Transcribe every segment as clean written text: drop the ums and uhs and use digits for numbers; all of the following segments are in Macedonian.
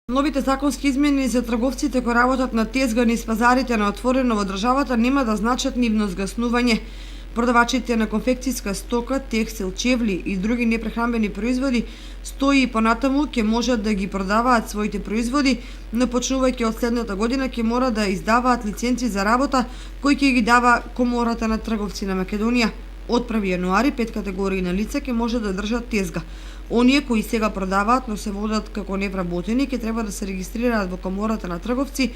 Новите законски измени за трговците кои работат на тезга низ пазарите на отворено во државата нема да значат нивно згаснување. Продавачите на конфекцијска стока, текстил, чевли и други непрехранбени производи стои и понатаму ќе можат да ги продаваат своите производи, но почнувајќи од следната година ќе мора да издаваат лиценци за работа кои ќе ги дава Комората на трговци на Македонија. Од 1 јануари 5 категории на лица ќе може да држат тезга. Оние кои сега продаваат, но се водат како невработени, ќе треба да се регистрираат во Комората на трговци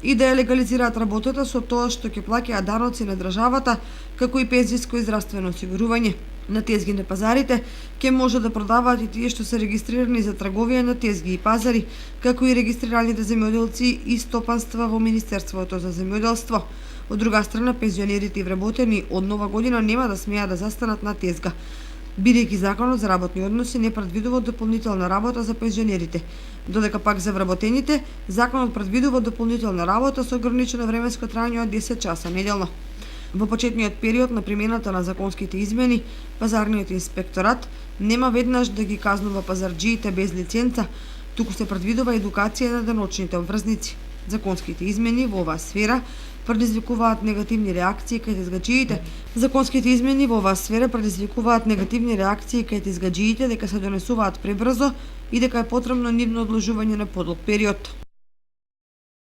и да ја легализираат работата со тоа што ќе плаќаат даноци на државата, како и пензиско и здравствено осигурување. На тезги на пазарите ќе може да продаваат и тие што се регистрирани за трговија на тезги и пазари, како и регистрираните земјоделци и стопанства во Министерството за земјоделство. Од друга страна, пензионерите и вработени од нова година нема да смеат да застанат на тезга, бидејќи законот за работни односи не предвидува дополнителна работа за пензионерите, додека пак за вработените законот предвидува дополнителна работа со ограничено временско траење од 10 часа неделно. Во почетниот период на примената на законските измени, пазарниот инспекторат нема веднаш да ги казнува пазарџиите без лиценца, туку се предвидува едукација на деночните обврзници. Законските измени во оваа сфера предизвикуваат негативни реакции кај тезгаџиите. Законските измени во оваа сфера предизвикуваат негативни реакции кај тезгаџиите дека се донесуваат пребрзо и дека е потребно нивно одложување на подолг период.